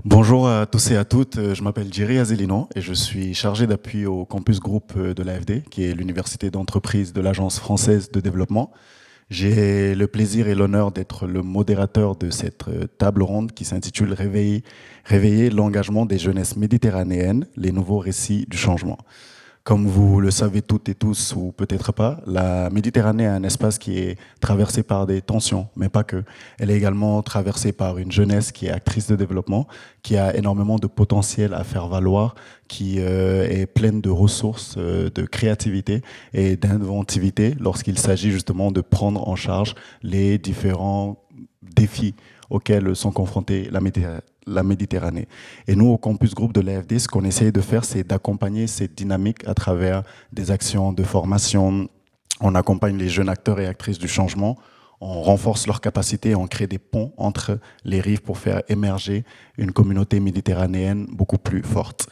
Bonjour à tous et à toutes, je m'appelle Jerry Azelino et je suis chargé d'appui au campus groupe de l'AFD, qui est l'université d'entreprise de l'Agence française de développement. J'ai le plaisir et l'honneur d'être le modérateur de cette table ronde qui s'intitule Réveiller l'engagement des jeunesses méditerranéennes, les nouveaux récits du changement. Comme vous le savez toutes et tous, ou peut-être pas, la Méditerranée est un espace qui est traversé par des tensions, mais pas que. Elle est également traversée par une jeunesse qui est actrice de développement, qui a énormément de potentiel à faire valoir, qui est pleine de ressources, de créativité et d'inventivité lorsqu'il s'agit justement de prendre en charge les différents défis auxquels sont confrontés la Méditerranée. Et nous, au campus groupe de l'AFD, ce qu'on essaye de faire, c'est d'accompagner cette dynamique à travers des actions de formation. On accompagne les jeunes acteurs et actrices du changement, on renforce leurs capacités, on crée des ponts entre les rives pour faire émerger une communauté méditerranéenne beaucoup plus forte.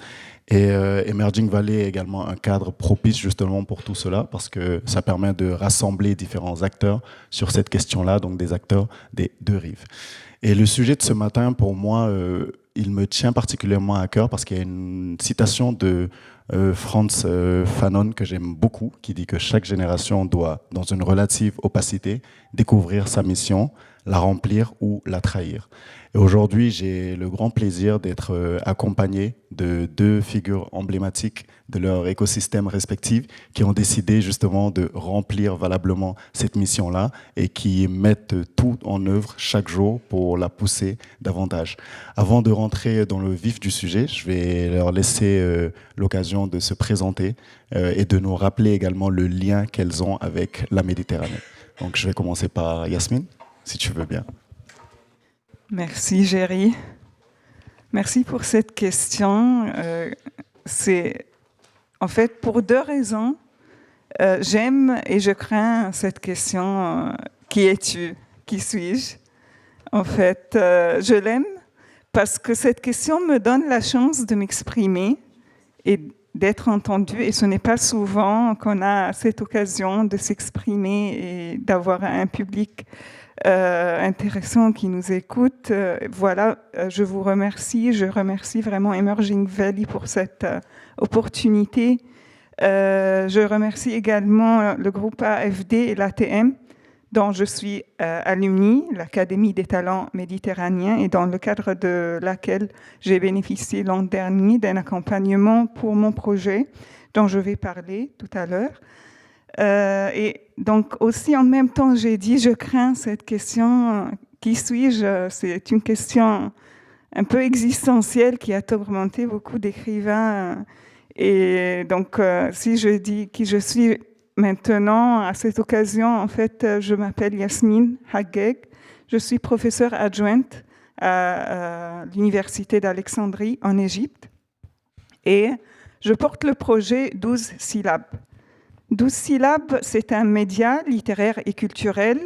Et Emerging Valley est également un cadre propice justement pour tout cela, parce que ça permet de rassembler différents acteurs sur cette question-là, donc des acteurs des deux rives. Et le sujet de ce matin, pour moi, il me tient particulièrement à cœur parce qu'il y a une citation de Frantz Fanon que j'aime beaucoup, qui dit que chaque génération doit, dans une relative opacité, découvrir sa mission, la remplir ou la trahir. Et aujourd'hui, j'ai le grand plaisir d'être accompagné de deux figures emblématiques de leur écosystème respectif qui ont décidé justement de remplir valablement cette mission-là et qui mettent tout en œuvre chaque jour pour la pousser davantage. Avant de rentrer dans le vif du sujet, je vais leur laisser l'occasion de se présenter et de nous rappeler également le lien qu'elles ont avec la Méditerranée. Donc je vais commencer par Yasmine, si tu veux bien. Merci, Géry. Merci pour cette question. C'est en fait pour deux raisons. J'aime et je crains cette question. Qui es-tu? Qui suis-je? En fait, je l'aime parce que cette question me donne la chance de m'exprimer et d'être entendue. Et ce n'est pas souvent qu'on a cette occasion de s'exprimer et d'avoir un public intéressant qui nous écoute. Voilà, je vous remercie. Je remercie vraiment Emerging Valley pour cette opportunité. Je remercie également le groupe AFD et l'ATM, dont je suis alumni, l'Académie des talents méditerranéens, et dans le cadre de laquelle j'ai bénéficié l'an dernier d'un accompagnement pour mon projet, dont je vais parler tout à l'heure. Et donc aussi en même temps, j'ai dit, je crains cette question, qui suis-je? C'est une question un peu existentielle qui a tourmenté beaucoup d'écrivains. Et donc, si je dis qui je suis maintenant, à cette occasion, en fait, je m'appelle Yasmine Haggeg. Je suis professeure adjointe à l'Université d'Alexandrie en Égypte. Et je porte le projet 12 syllabes. 12 syllabes, c'est un média littéraire et culturel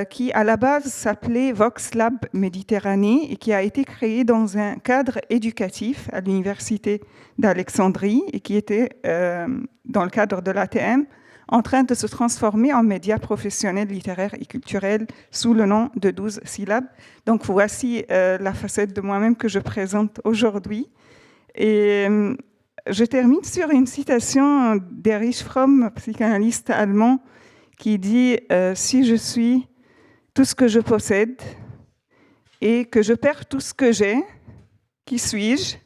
qui, à la base, s'appelait Vox Lab Méditerranée et qui a été créé dans un cadre éducatif à l'Université d'Alexandrie et qui était, dans le cadre de l'ATM, en train de se transformer en média professionnel littéraire et culturel sous le nom de 12 syllabes. Donc, voici la facette de moi-même que je présente aujourd'hui. Et je termine sur une citation d'Erich Fromm, psychanalyste allemand, qui dit « Si je suis tout ce que je possède et que je perds tout ce que j'ai, qui suis-je »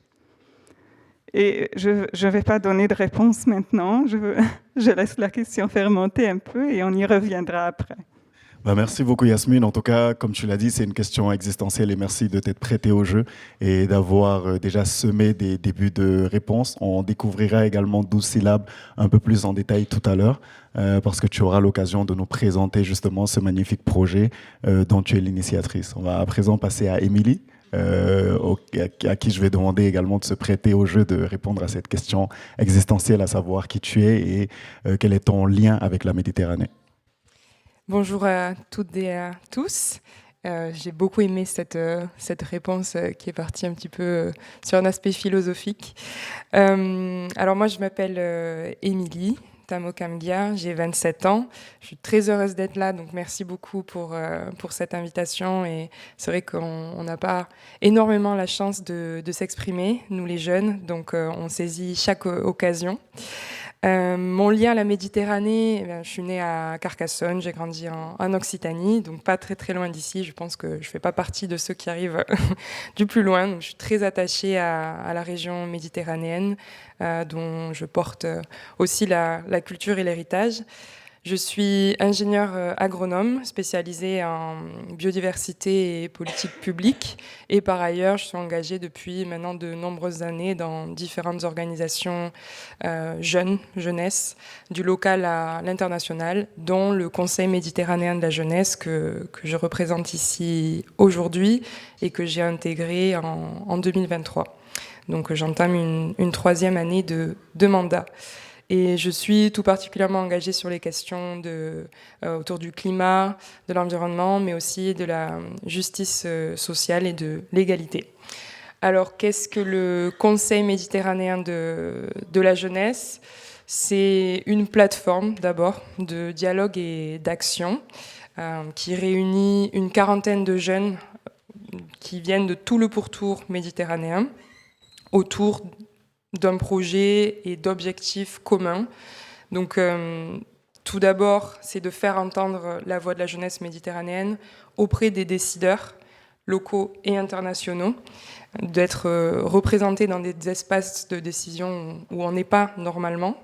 Et je ne vais pas donner de réponse maintenant, je laisse la question fermenter un peu et on y reviendra après. Merci beaucoup Yasmine. En tout cas, comme tu l'as dit, c'est une question existentielle et merci de t'être prêtée au jeu et d'avoir déjà semé des débuts de réponses. On découvrira également 12 syllabes un peu plus en détail tout à l'heure parce que tu auras l'occasion de nous présenter justement ce magnifique projet dont tu es l'initiatrice. On va à présent passer à Émilie. À qui je vais demander également de se prêter au jeu de répondre à cette question existentielle, à savoir qui tu es et quel est ton lien avec la Méditerranée. Bonjour à toutes et à tous. J'ai beaucoup aimé cette réponse qui est partie un petit peu sur un aspect philosophique. Alors moi, je m'appelle Émilie, Tamo Kamgia, j'ai 27 ans. Je suis très heureuse d'être là, donc merci beaucoup pour cette invitation. Et c'est vrai qu'on n'a pas énormément la chance de s'exprimer, nous les jeunes, donc on saisit chaque occasion. Mon lien à la Méditerranée, je suis née à Carcassonne, j'ai grandi en Occitanie, donc pas très très loin d'ici. Je pense que je fais pas partie de ceux qui arrivent du plus loin. Donc je suis très attachée à la région méditerranéenne, dont je porte aussi la culture et l'héritage. Je suis ingénieure agronome spécialisée en biodiversité et politique publique. Et par ailleurs, je suis engagée depuis maintenant de nombreuses années dans différentes organisations jeunesse, du local à l'international, dont le Conseil méditerranéen de la jeunesse que je représente ici aujourd'hui et que j'ai intégré en 2023. Donc j'entame une troisième année de mandat. Et je suis tout particulièrement engagée sur les questions autour du climat, de l'environnement, mais aussi de la justice sociale et de l'égalité. Alors, qu'est-ce que le Conseil méditerranéen de la jeunesse ? C'est une plateforme, d'abord, de dialogue et d'action qui réunit une quarantaine de jeunes qui viennent de tout le pourtour méditerranéen autour d'un projet et d'objectifs communs. Donc, tout d'abord, c'est de faire entendre la voix de la jeunesse méditerranéenne auprès des décideurs locaux et internationaux, d'être représentés dans des espaces de décision où on n'est pas normalement,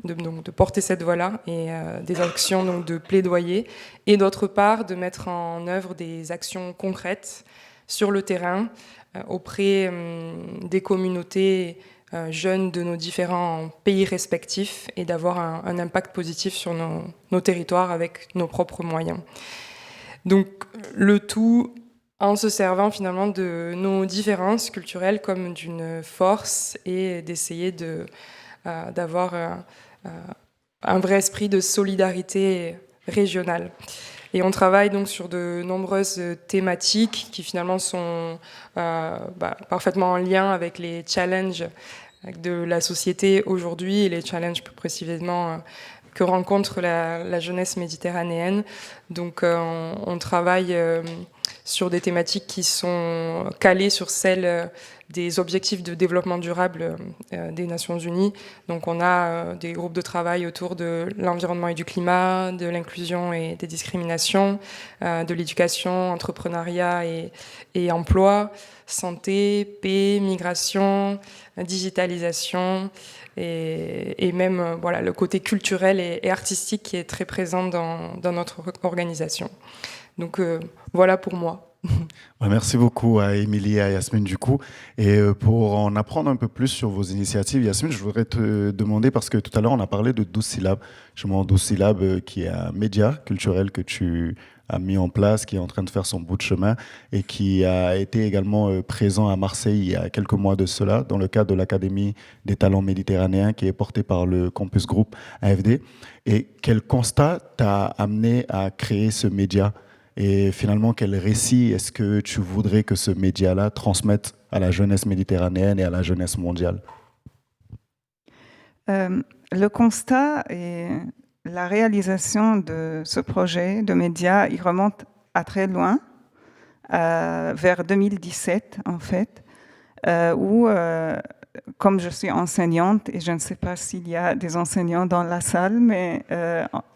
donc de porter cette voix-là et des actions donc, de plaidoyer, et d'autre part, de mettre en œuvre des actions concrètes sur le terrain auprès des communautés jeunes de nos différents pays respectifs et d'avoir un impact positif sur nos territoires avec nos propres moyens. Donc le tout en se servant finalement de nos différences culturelles comme d'une force et d'essayer d'avoir un vrai esprit de solidarité régionale. Et on travaille donc sur de nombreuses thématiques qui finalement sont parfaitement en lien avec les challenges de la société aujourd'hui et les challenges plus précisément que rencontre la jeunesse méditerranéenne. Donc on travaille sur des thématiques qui sont calées sur celles des objectifs de développement durable des Nations Unies. Donc on a des groupes de travail autour de l'environnement et du climat, de l'inclusion et des discriminations, de l'éducation, entrepreneuriat et emploi, santé, paix, migration, digitalisation et même voilà, le côté culturel et artistique qui est très présent dans notre organisation. Donc voilà pour moi. Merci beaucoup à Émilie et à Yasmine du coup. Et pour en apprendre un peu plus sur vos initiatives, Yasmine, je voudrais te demander, parce que tout à l'heure on a parlé de 12 syllabes, justement 12 syllabes qui est un média culturel que tu as mis en place, qui est en train de faire son bout de chemin et qui a été également présent à Marseille il y a quelques mois de cela, dans le cadre de l'Académie des talents méditerranéens qui est portée par le Campus Group AFD. Et quel constat t'a amené à créer ce média ? Et finalement, quel récit est-ce que tu voudrais que ce média-là transmette à la jeunesse méditerranéenne et à la jeunesse mondiale ? Le constat et la réalisation de ce projet de média, il remonte à très loin, vers 2017 en fait, où, comme je suis enseignante, et je ne sais pas s'il y a des enseignants dans la salle, mais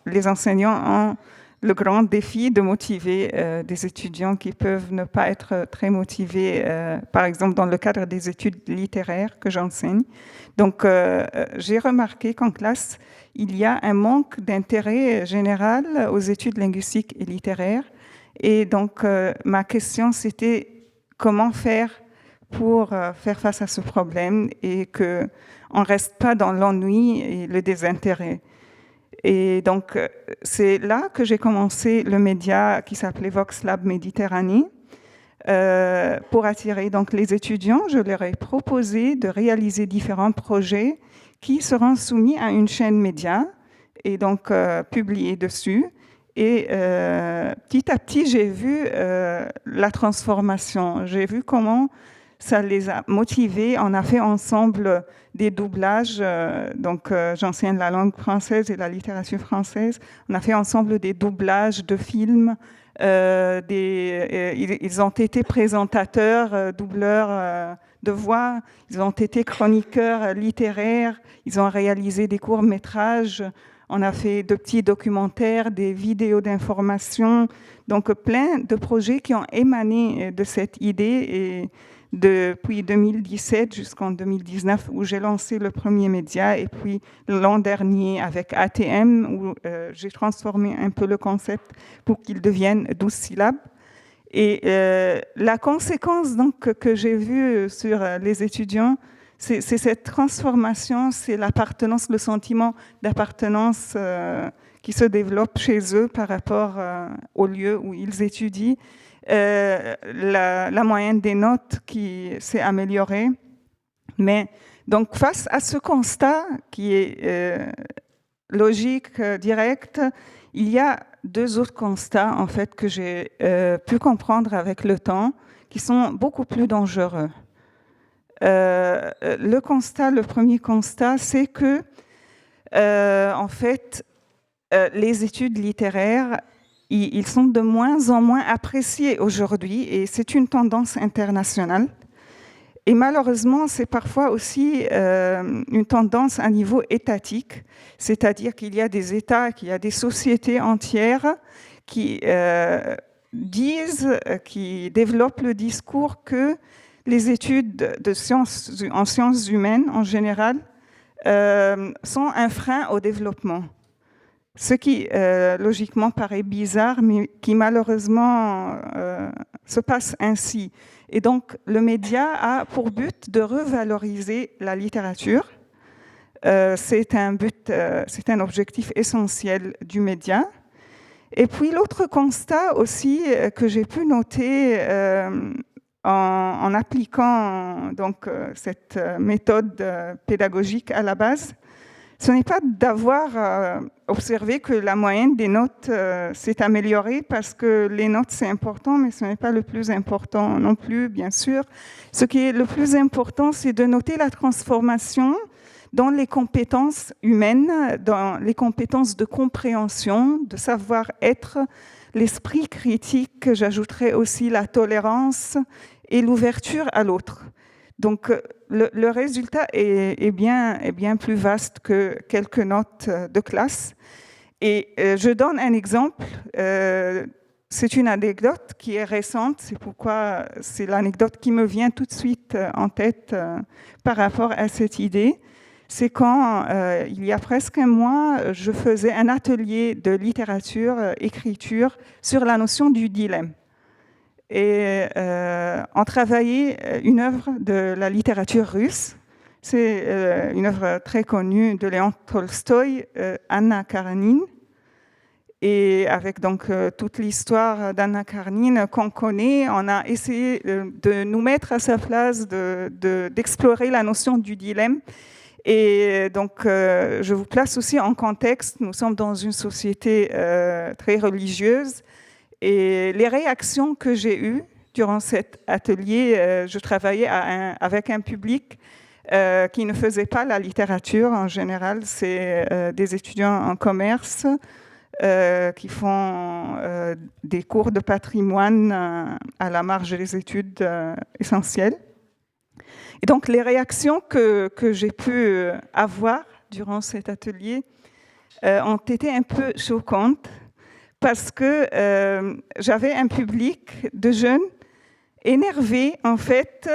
les enseignants ont le grand défi de motiver des étudiants qui peuvent ne pas être très motivés, par exemple dans le cadre des études littéraires que j'enseigne. Donc, j'ai remarqué qu'en classe, il y a un manque d'intérêt général aux études linguistiques et littéraires. Et donc, ma question, c'était comment faire pour faire face à ce problème et qu'on ne reste pas dans l'ennui et le désintérêt. Et donc, c'est là que j'ai commencé le média qui s'appelait Vox Lab Méditerranée. Pour attirer donc les étudiants, je leur ai proposé de réaliser différents projets qui seront soumis à une chaîne média et donc publiés dessus. Et petit à petit, j'ai vu la transformation. J'ai vu comment ça les a motivés. On a fait ensemble des doublages, j'enseigne la langue française et la littérature française. On a fait ensemble des doublages de films. Ils ont été présentateurs, doubleurs de voix, ils ont été chroniqueurs littéraires, ils ont réalisé des courts-métrages, on a fait de petits documentaires, des vidéos d'information, donc plein de projets qui ont émané de cette idée. Et depuis 2017 jusqu'en 2019, où j'ai lancé le premier média, et puis l'an dernier avec ATM, où j'ai transformé un peu le concept pour qu'il devienne 12 syllabes. Et la conséquence donc, que j'ai vue sur les étudiants, c'est cette transformation, c'est l'appartenance, le sentiment d'appartenance qui se développe chez eux par rapport au lieu où ils étudient. La moyenne des notes qui s'est améliorée. Mais donc face à ce constat qui est logique, direct, il y a deux autres constats en fait que j'ai pu comprendre avec le temps, qui sont beaucoup plus dangereux. Le premier constat, c'est que en fait, les études littéraires, ils sont de moins en moins appréciés aujourd'hui, et c'est une tendance internationale. Et malheureusement, c'est parfois aussi une tendance à niveau étatique, c'est-à-dire qu'il y a des États, qu'il y a des sociétés entières qui qui développent le discours que les études en sciences humaines, en général, sont un frein au développement. Ce qui, logiquement, paraît bizarre, mais qui, malheureusement, se passe ainsi. Et donc, le média a pour but de revaloriser la littérature. C'est un objectif essentiel du média. Et puis, l'autre constat aussi que j'ai pu noter en appliquant cette méthode pédagogique à la base, ce n'est pas d'avoir observé que la moyenne des notes s'est améliorée, parce que les notes, c'est important, mais ce n'est pas le plus important non plus, bien sûr. Ce qui est le plus important, c'est de noter la transformation dans les compétences humaines, dans les compétences de compréhension, de savoir-être, l'esprit critique, j'ajouterais aussi la tolérance et l'ouverture à l'autre. Donc, le résultat est bien plus vaste que quelques notes de classe. Et je donne un exemple. C'est une anecdote qui est récente. C'est pourquoi c'est l'anecdote qui me vient tout de suite en tête par rapport à cette idée. C'est quand, il y a presque un mois, je faisais un atelier de littérature, écriture, sur la notion du dilemme. Et on travaillait une œuvre de la littérature russe. C'est une œuvre très connue de Léon Tolstoï, Anna Karenine. Et avec donc toute l'histoire d'Anna Karenine qu'on connaît, on a essayé de nous mettre à sa place, d'explorer la notion du dilemme. Et donc, je vous place aussi en contexte. Nous sommes dans une société très religieuse. Et les réactions que j'ai eues durant cet atelier, je travaillais avec un public qui ne faisait pas la littérature en général. C'est des étudiants en commerce qui font des cours de patrimoine à la marge des études essentielles. Et donc, les réactions que j'ai pu avoir durant cet atelier ont été un peu choquantes, parce que j'avais un public de jeunes énervés, en fait.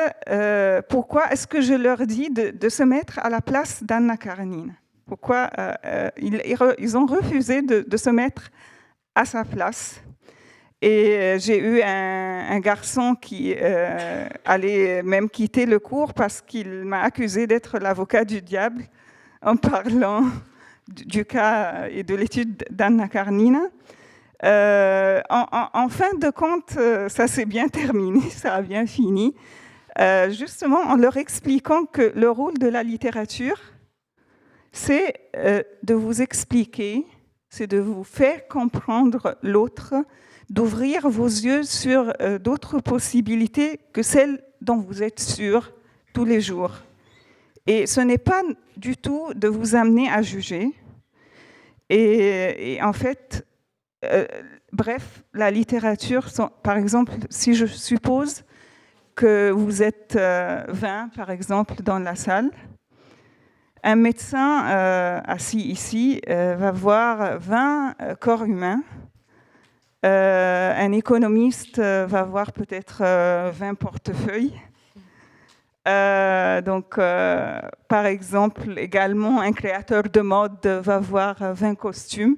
Pourquoi est-ce que je leur dis de se mettre à la place d'Anna Karenine? Pourquoi ils ont refusé de se mettre à sa place? Et j'ai eu un garçon qui allait même quitter le cours parce qu'il m'a accusé d'être l'avocat du diable en parlant du cas et de l'étude d'Anna Karenine. En fin de compte, ça s'est bien terminé, ça a bien fini, justement en leur expliquant que le rôle de la littérature, c'est de vous expliquer, c'est de vous faire comprendre l'autre, d'ouvrir vos yeux sur d'autres possibilités que celles dont vous êtes sûr tous les jours. Et ce n'est pas du tout de vous amener à juger. Et en fait, bref, la littérature, par exemple, si je suppose que vous êtes 20, par exemple, dans la salle, un médecin assis ici va voir 20 corps humains. Un économiste va voir peut-être 20 portefeuilles. Par exemple, également, un créateur de mode va voir 20 costumes,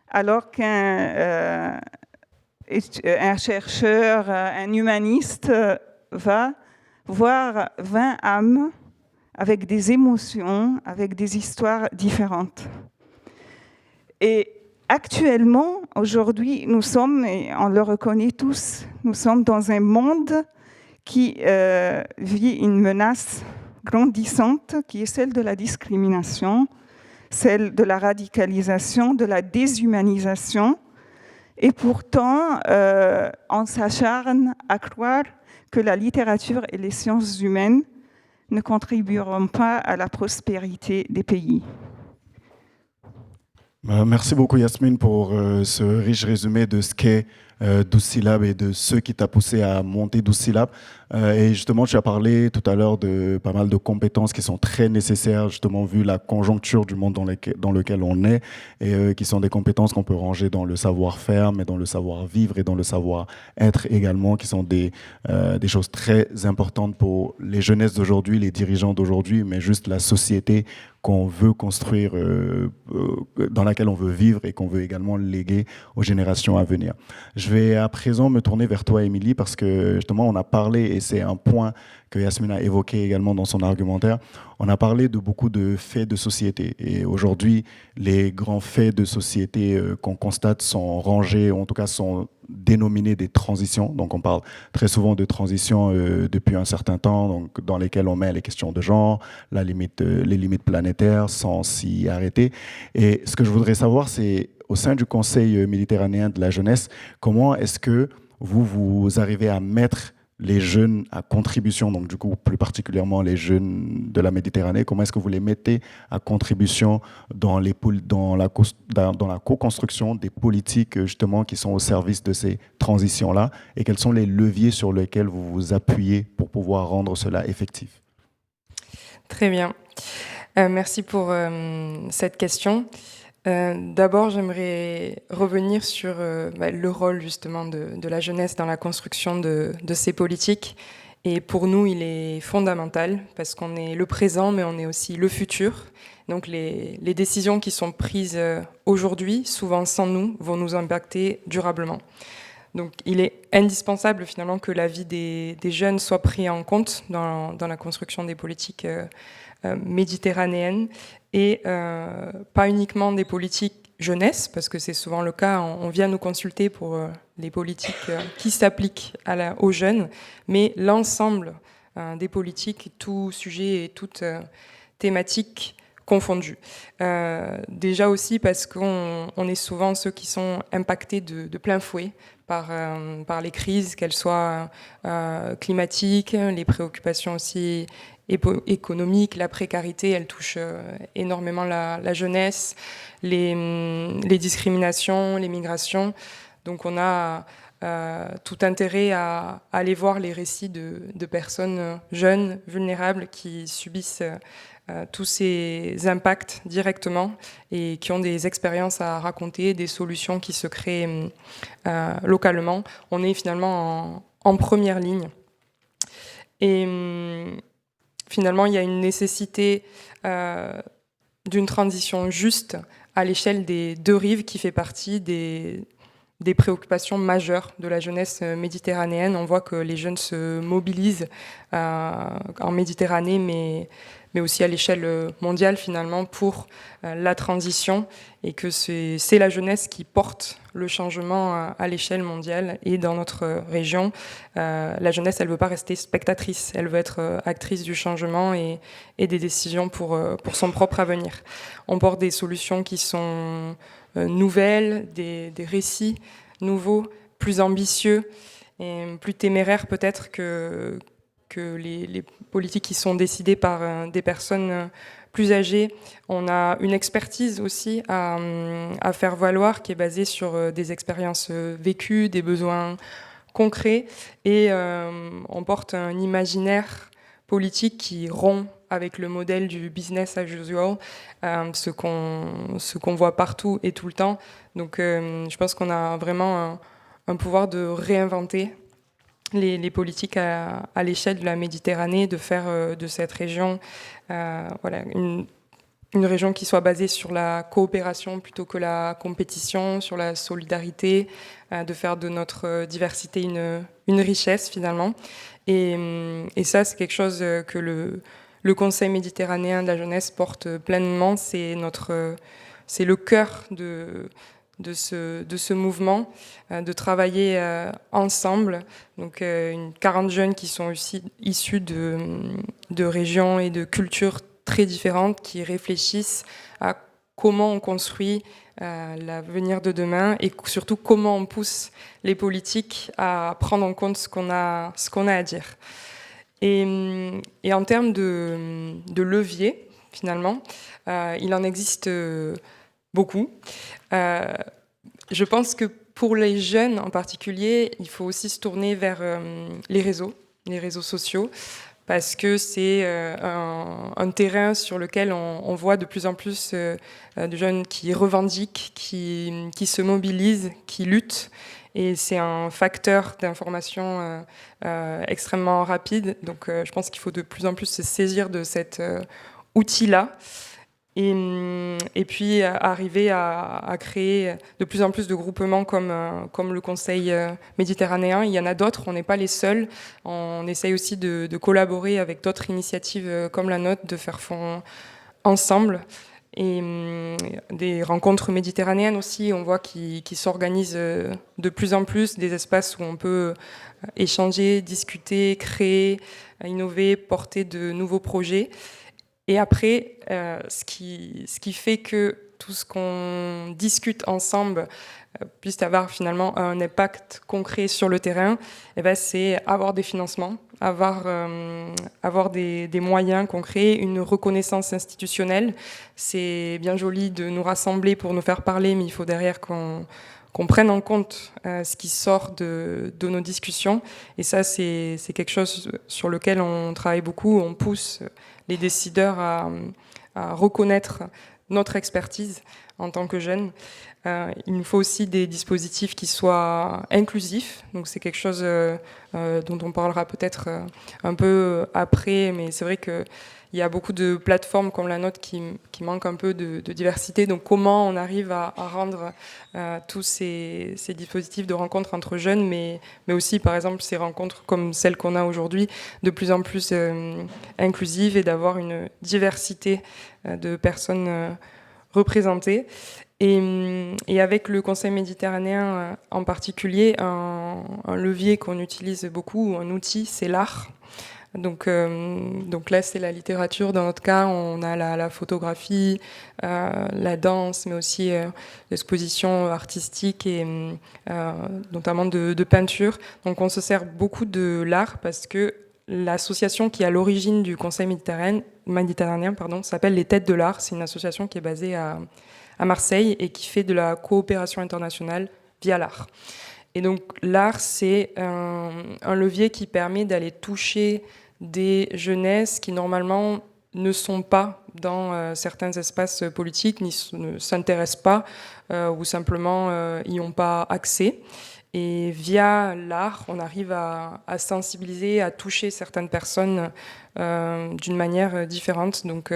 alors qu'un chercheur, un humaniste va voir 20 âmes avec des émotions, avec des histoires différentes. Et actuellement, aujourd'hui, nous sommes, et on le reconnaît tous, nous sommes dans un monde qui vit une menace grandissante, qui est celle de la discrimination, celle de la radicalisation, de la déshumanisation. Et pourtant, on s'acharne à croire que la littérature et les sciences humaines ne contribueront pas à la prospérité des pays. Merci beaucoup Yasmine pour ce riche résumé de ce qu'est 12 syllabes et de ce qui t'a poussé à monter 12 syllabes. Et justement, tu as parlé tout à l'heure de pas mal de compétences qui sont très nécessaires, justement, vu la conjoncture du monde dans lequel on est, et qui sont des compétences qu'on peut ranger dans le savoir-faire, mais dans le savoir-vivre et dans le savoir-être également, qui sont des choses très importantes pour les jeunesses d'aujourd'hui, les dirigeants d'aujourd'hui, mais juste la société qu'on veut construire, dans laquelle on veut vivre et qu'on veut également léguer aux générations à venir. Je vais à présent me tourner vers toi, Émilie, parce que justement, on a parlé, et c'est un point que Yasmine a évoqué également dans son argumentaire, on a parlé de beaucoup de faits de société. Et aujourd'hui, les grands faits de société qu'on constate sont rangés, ou en tout cas sont dénominés des transitions. Donc on parle très souvent de transitions depuis un certain temps, donc, dans lesquelles on met les questions de genre, les limites planétaires, sans s'y arrêter. Et ce que je voudrais savoir, c'est au sein du Conseil méditerranéen de la jeunesse, comment est-ce que vous arrivez à mettre les jeunes à contribution, donc du coup plus particulièrement les jeunes de la Méditerranée, comment est-ce que vous les mettez à contribution dans la co-construction des politiques justement qui sont au service de ces transitions-là, et quels sont les leviers sur lesquels vous vous appuyez pour pouvoir rendre cela effectif? Très bien. Merci pour cette question. D'abord, j'aimerais revenir sur le rôle justement de la jeunesse dans la construction de ces politiques. Et pour nous, il est fondamental parce qu'on est le présent, mais on est aussi le futur. Donc les décisions qui sont prises aujourd'hui, souvent sans nous, vont nous impacter durablement. Donc il est indispensable finalement que la vie des jeunes soit prise en compte dans la construction des politiques méditerranéennes, et pas uniquement des politiques jeunesse, parce que c'est souvent le cas, on vient nous consulter pour les politiques qui s'appliquent aux jeunes, mais l'ensemble des politiques, tout sujet et toute thématique confondue. Déjà aussi parce qu'on est souvent ceux qui sont impactés de plein fouet par les crises, qu'elles soient climatiques, les préoccupations aussi économique, la précarité, elle touche énormément la jeunesse, les discriminations, les migrations. Donc on a tout intérêt à aller voir les récits de personnes jeunes, vulnérables, qui subissent tous ces impacts directement et qui ont des expériences à raconter, des solutions qui se créent localement. On est finalement en première ligne. Et finalement, il y a une nécessité d'une transition juste à l'échelle des deux rives qui fait partie des préoccupations majeures de la jeunesse méditerranéenne. On voit que les jeunes se mobilisent en Méditerranée, mais aussi à l'échelle mondiale finalement pour la transition, et que c'est la jeunesse qui porte le changement à l'échelle mondiale. Et dans notre région, la jeunesse, elle ne veut pas rester spectatrice, elle veut être actrice du changement et des décisions pour son propre avenir. On porte des solutions qui sont nouvelles, des récits nouveaux, plus ambitieux et plus téméraires peut-être que que les politiques qui sont décidées par des personnes plus âgées. On a une expertise aussi à faire valoir qui est basée sur des expériences vécues, des besoins concrets, et on porte un imaginaire politique qui rompt avec le modèle du business as usual, ce qu'on voit partout et tout le temps. Donc je pense qu'on a vraiment un pouvoir de réinventer les politiques à l'échelle de la Méditerranée, de faire de cette région voilà, une région qui soit basée sur la coopération plutôt que la compétition, sur la solidarité, de faire de notre diversité une richesse finalement. Et ça, c'est quelque chose que le Conseil méditerranéen de la jeunesse porte pleinement. C'est le cœur de ce mouvement, de travailler ensemble. Donc 40 jeunes qui sont aussi issus de régions et de cultures très différentes, qui réfléchissent à comment on construit l'avenir de demain et surtout comment on pousse les politiques à prendre en compte ce qu'on a à dire. Et en termes de levier, finalement, il en existe beaucoup. Je pense que pour les jeunes en particulier, il faut aussi se tourner vers les réseaux sociaux, parce que c'est un terrain sur lequel on voit de plus en plus de jeunes qui revendiquent, qui se mobilisent, qui luttent. Et c'est un facteur d'information extrêmement rapide. Donc je pense qu'il faut de plus en plus se saisir de cet outil-là. Et puis arriver à créer de plus en plus de groupements comme le Conseil méditerranéen. Il y en a d'autres, on n'est pas les seuls. On essaye aussi de collaborer avec d'autres initiatives comme la nôtre, de faire fond ensemble. Et des rencontres méditerranéennes aussi, on voit qui s'organisent de plus en plus, des espaces où on peut échanger, discuter, créer, innover, porter de nouveaux projets. Et après, ce qui fait que tout ce qu'on discute ensemble puisse avoir finalement un impact concret sur le terrain, eh ben, c'est avoir des financements, avoir des moyens concrets, une reconnaissance institutionnelle. C'est bien joli de nous rassembler pour nous faire parler, mais il faut derrière qu'on prenne en compte ce qui sort de nos discussions. Et ça, c'est quelque chose sur lequel on travaille beaucoup. On pousse les décideurs à reconnaître notre expertise en tant que jeunes. Il nous faut aussi des dispositifs qui soient inclusifs. Donc c'est quelque chose dont on parlera peut-être un peu après, mais c'est vrai qu'il y a beaucoup de plateformes comme la nôtre qui manquent un peu de diversité. Donc comment on arrive à rendre tous ces dispositifs de rencontres entre jeunes, mais aussi par exemple ces rencontres comme celles qu'on a aujourd'hui, de plus en plus inclusives, et d'avoir une diversité de personnes représentées. Et avec le Conseil méditerranéen en particulier, un levier qu'on utilise beaucoup, un outil, c'est l'art. Donc là, c'est la littérature. Dans notre cas, on a la photographie, la danse, mais aussi l'exposition artistique et notamment de peinture. Donc on se sert beaucoup de l'art parce que l'association qui est à l'origine du Conseil méditerranéen s'appelle les Têtes de l'Art. C'est une association qui est basée à Marseille et qui fait de la coopération internationale via l'art. Et donc l'art, c'est un levier qui permet d'aller toucher des jeunesses qui normalement ne sont pas dans certains espaces politiques, ne s'intéressent pas ou simplement y ont pas accès. Et via l'art, on arrive à sensibiliser, à toucher certaines personnes d'une manière différente. Donc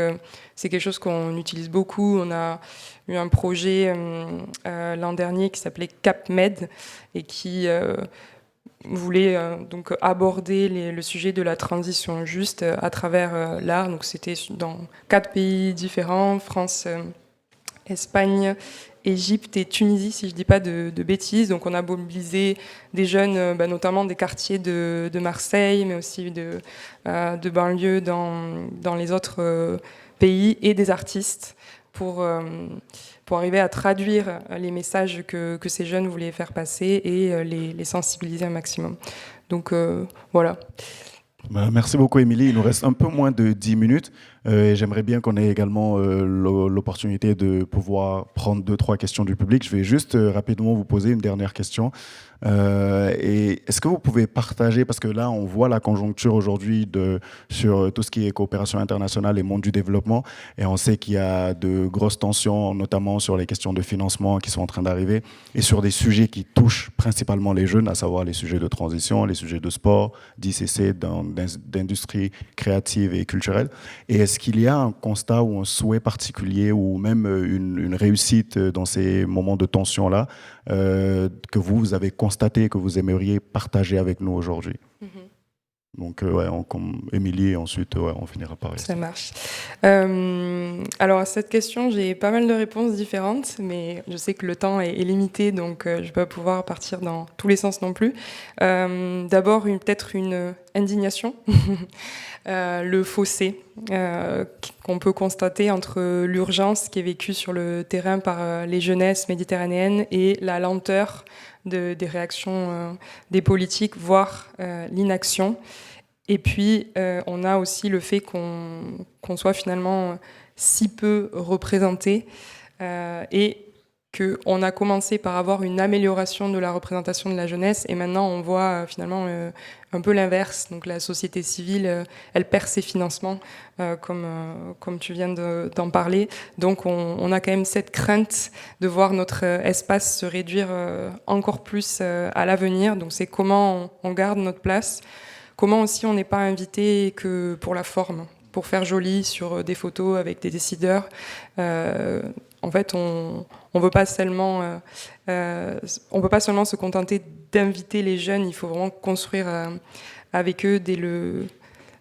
c'est quelque chose qu'on utilise beaucoup. On a eu un projet l'an dernier qui s'appelait CapMed et qui voulait donc aborder le sujet de la transition juste à travers l'art. Donc c'était dans 4 pays différents, France, Espagne, Égypte et Tunisie, si je ne dis pas de bêtises. Donc on a mobilisé des jeunes, notamment des quartiers de Marseille, mais aussi de banlieues dans les autres pays, et des artistes pour arriver à traduire les messages que ces jeunes voulaient faire passer et les sensibiliser un maximum. Donc voilà. Merci beaucoup, Émilie. Il nous reste un peu moins de 10 minutes. Et j'aimerais bien qu'on ait également l'opportunité de pouvoir prendre 2-3 questions du public. Je vais juste rapidement vous poser une dernière question. Et est-ce que vous pouvez partager, parce que là, on voit la conjoncture aujourd'hui sur tout ce qui est coopération internationale et monde du développement, et on sait qu'il y a de grosses tensions, notamment sur les questions de financement qui sont en train d'arriver, et sur des sujets qui touchent principalement les jeunes, à savoir les sujets de transition, les sujets de sport, d'ICC, d'industrie créative et culturelle. Et est-ce qu'il y a un constat ou un souhait particulier, ou même une réussite dans ces moments de tension-là, que vous avez constaté, que vous aimeriez partager avec nous aujourd'hui? Donc, comme Émilie, et ensuite, on finira par ça marche. Alors, à cette question, j'ai pas mal de réponses différentes, mais je sais que le temps est limité, donc je ne vais pas pouvoir partir dans tous les sens non plus. D'abord, peut-être une indignation, le fossé qu'on peut constater entre l'urgence qui est vécue sur le terrain par les jeunesses méditerranéennes et la lenteur des réactions des politiques, voire l'inaction. Et puis, on a aussi le fait qu'on soit finalement si peu représenté et qu'on a commencé par avoir une amélioration de la représentation de la jeunesse et maintenant on voit finalement un peu l'inverse. Donc la société civile, elle perd ses financements comme tu viens d'en parler. Donc on a quand même cette crainte de voir notre espace se réduire encore plus à l'avenir. Donc c'est comment on garde notre place. Comment aussi on n'est pas invité que pour la forme, pour faire joli sur des photos avec des décideurs. En fait, on peut pas seulement se contenter d'inviter les jeunes. Il faut vraiment construire avec eux dès le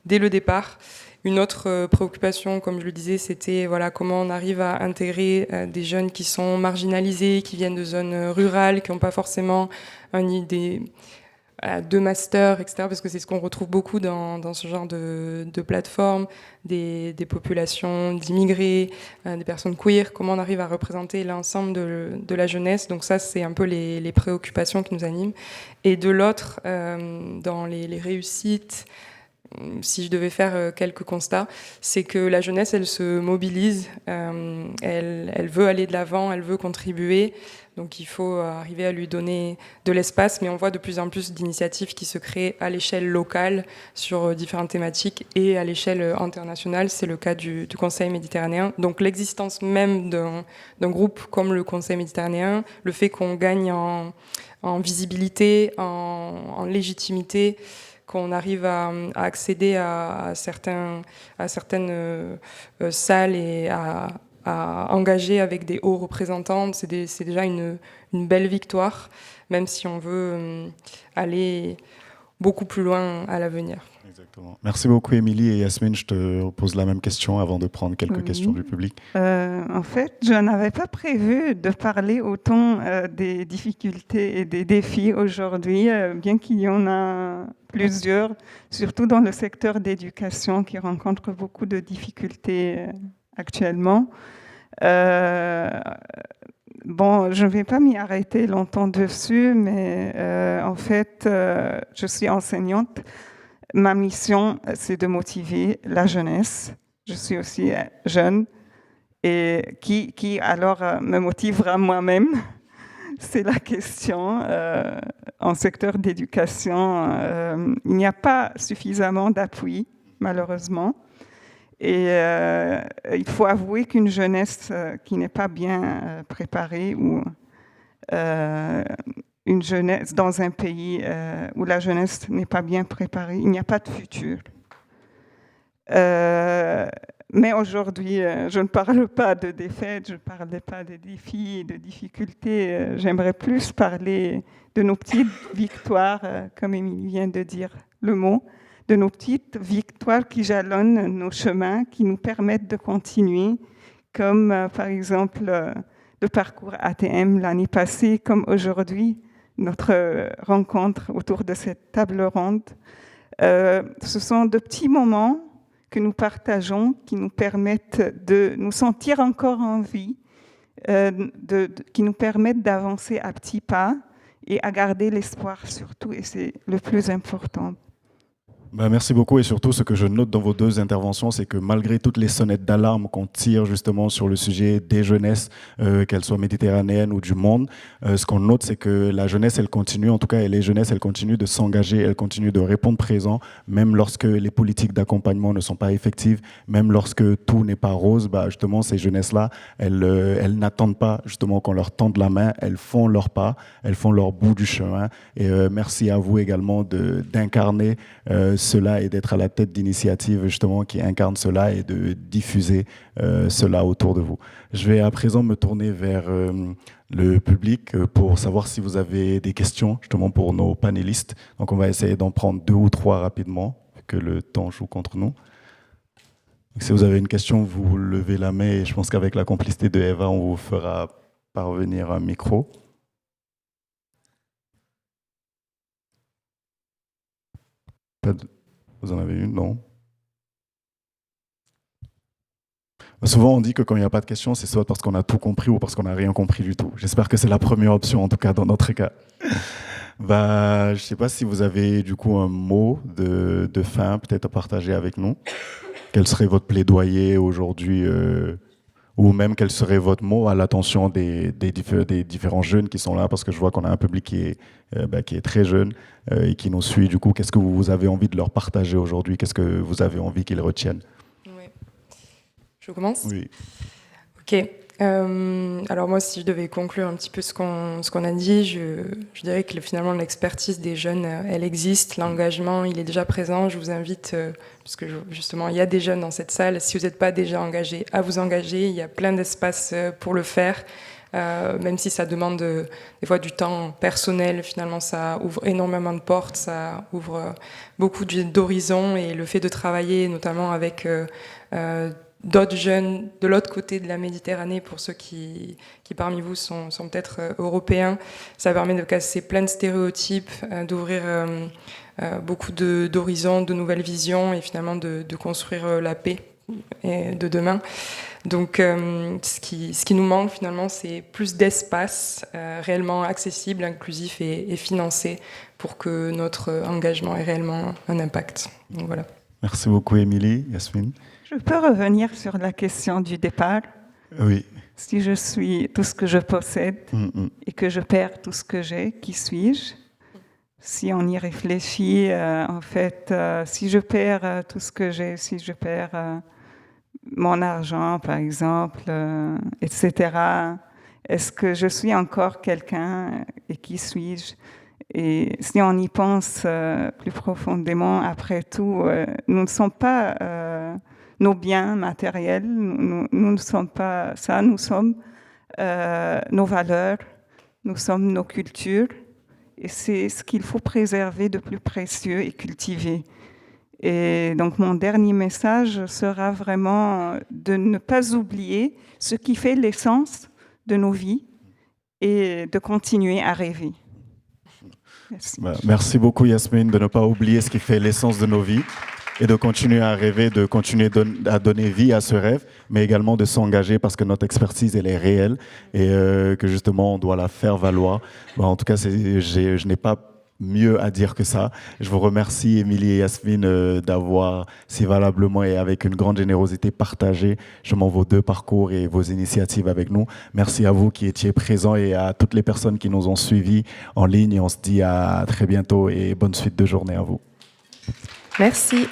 départ. Une autre préoccupation, comme je le disais, c'était comment on arrive à intégrer des jeunes qui sont marginalisés, qui viennent de zones rurales, qui n'ont pas forcément une idée de master, etc., parce que c'est ce qu'on retrouve beaucoup dans ce genre de plateforme, des populations d'immigrés, des personnes queer, comment on arrive à représenter l'ensemble de la jeunesse. Donc ça, c'est un peu les préoccupations qui nous animent. Et de l'autre, dans les réussites, si je devais faire quelques constats, c'est que la jeunesse, elle se mobilise, elle veut aller de l'avant, elle veut contribuer. Donc il faut arriver à lui donner de l'espace, mais on voit de plus en plus d'initiatives qui se créent à l'échelle locale sur différentes thématiques et à l'échelle internationale. C'est le cas du Conseil méditerranéen. Donc l'existence même d'un groupe comme le Conseil méditerranéen, le fait qu'on gagne en visibilité, en légitimité, qu'on arrive à accéder à certaines salles et à engager avec des hauts représentants, c'est déjà une belle victoire, même si on veut aller beaucoup plus loin à l'avenir. Exactement. Merci beaucoup, Émilie. Et Yasmine, je te pose la même question avant de prendre quelques questions du public. En fait, je n'avais pas prévu de parler autant des difficultés et des défis aujourd'hui, bien qu'il y en a plusieurs, surtout dans le secteur d'éducation qui rencontre beaucoup de difficultés actuellement. Bon, je ne vais pas m'y arrêter longtemps dessus, mais en fait, je suis enseignante. Ma mission, c'est de motiver la jeunesse. Je suis aussi jeune et qui alors me motivera moi-même. C'est la question. En secteur d'éducation, il n'y a pas suffisamment d'appui, malheureusement. Et il faut avouer qu'une jeunesse qui n'est pas bien préparée ou une jeunesse dans un pays où la jeunesse n'est pas bien préparée, il n'y a pas de futur. Mais aujourd'hui, je ne parle pas de défaites, je ne parle pas de défis et de difficultés. J'aimerais plus parler de nos petites victoires, comme Émilie vient de dire le mot, de nos petites victoires qui jalonnent nos chemins, qui nous permettent de continuer, comme par exemple le parcours ATM l'année passée, comme aujourd'hui, notre rencontre autour de cette table ronde. Ce sont de petits moments que nous partageons, qui nous permettent de nous sentir encore en vie, qui nous permettent d'avancer à petits pas et à garder l'espoir surtout, et c'est le plus important. Merci beaucoup, et surtout ce que je note dans vos deux interventions, c'est que malgré toutes les sonnettes d'alarme qu'on tire justement sur le sujet des jeunesses, qu'elles soient méditerranéennes ou du monde, ce qu'on note, c'est que la jeunesse, elle continue, en tout cas, et les jeunesses, elles continuent de s'engager, elles continuent de répondre présent, même lorsque les politiques d'accompagnement ne sont pas effectives, même lorsque tout n'est pas rose. Justement, ces jeunesses-là, elles n'attendent pas justement qu'on leur tende la main, elles font leur pas, elles font leur bout du chemin. Et merci à vous également d'incarner cela et d'être à la tête d'initiatives justement qui incarnent cela et de diffuser cela autour de vous. Je vais à présent me tourner vers le public pour savoir si vous avez des questions justement pour nos panélistes. Donc on va essayer d'en prendre 2 ou 3 rapidement, vu que le temps joue contre nous. Donc, si vous avez une question, vous levez la main et je pense qu'avec la complicité de Eva, on vous fera parvenir un micro. Vous en avez une? Non. Souvent, on dit que quand il n'y a pas de questions, c'est soit parce qu'on a tout compris ou parce qu'on n'a rien compris du tout. J'espère que c'est la première option, en tout cas, dans notre cas. Je ne sais pas si vous avez du coup un mot de fin peut-être à partager avec nous. Quel serait votre plaidoyer aujourd'hui ou même quel serait votre mot à l'attention des différents jeunes qui sont là, parce que je vois qu'on a un public qui est très jeune et qui nous suit. Du coup, qu'est-ce que vous avez envie de leur partager aujourd'hui? Qu'est-ce que vous avez envie qu'ils retiennent? Oui. Je commence? Oui. Ok. Alors moi, si je devais conclure un petit peu ce qu'on a dit, je dirais que finalement l'expertise des jeunes, elle existe, l'engagement, il est déjà présent. Je vous invite, parce que justement, il y a des jeunes dans cette salle, si vous n'êtes pas déjà engagés, à vous engager. Il y a plein d'espaces pour le faire, même si ça demande des fois du temps personnel. Finalement, ça ouvre énormément de portes, ça ouvre beaucoup d'horizons, et le fait de travailler notamment avec d'autres jeunes de l'autre côté de la Méditerranée, pour ceux qui parmi vous sont peut-être européens, ça permet de casser plein de stéréotypes, d'ouvrir beaucoup d'horizons, de nouvelles visions, et finalement de construire la paix de demain. Donc ce qui nous manque finalement, c'est plus d'espace réellement accessible, inclusif et financé, pour que notre engagement ait réellement un impact. Donc voilà. Merci beaucoup, Émilie. Yasmine? Je peux revenir sur la question du départ. Oui. Si je suis tout ce que je possède et que je perds tout ce que j'ai, qui suis-je? Si on y réfléchit, en fait, si je perds tout ce que j'ai, si je perds mon argent, par exemple, etc., est-ce que je suis encore quelqu'un et qui suis-je? Et si on y pense plus profondément, après tout, nous ne sommes pas nos biens matériels, nous ne sommes pas ça, nous sommes nos valeurs, nous sommes nos cultures, et c'est ce qu'il faut préserver de plus précieux et cultiver. Et donc mon dernier message sera vraiment de ne pas oublier ce qui fait l'essence de nos vies et de continuer à rêver. Merci. Merci beaucoup, Yasmine, de ne pas oublier ce qui fait l'essence de nos vies et de continuer à rêver, de continuer à donner vie à ce rêve, mais également de s'engager, parce que notre expertise, elle est réelle et que justement, on doit la faire valoir. En tout cas, je n'ai pas mieux à dire que ça. Je vous remercie, Émilie et Yasmine, d'avoir si valablement et avec une grande générosité partagé justement vos deux parcours et vos initiatives avec nous. Merci à vous qui étiez présents et à toutes les personnes qui nous ont suivis en ligne. Et on se dit à très bientôt et bonne suite de journée à vous. Merci.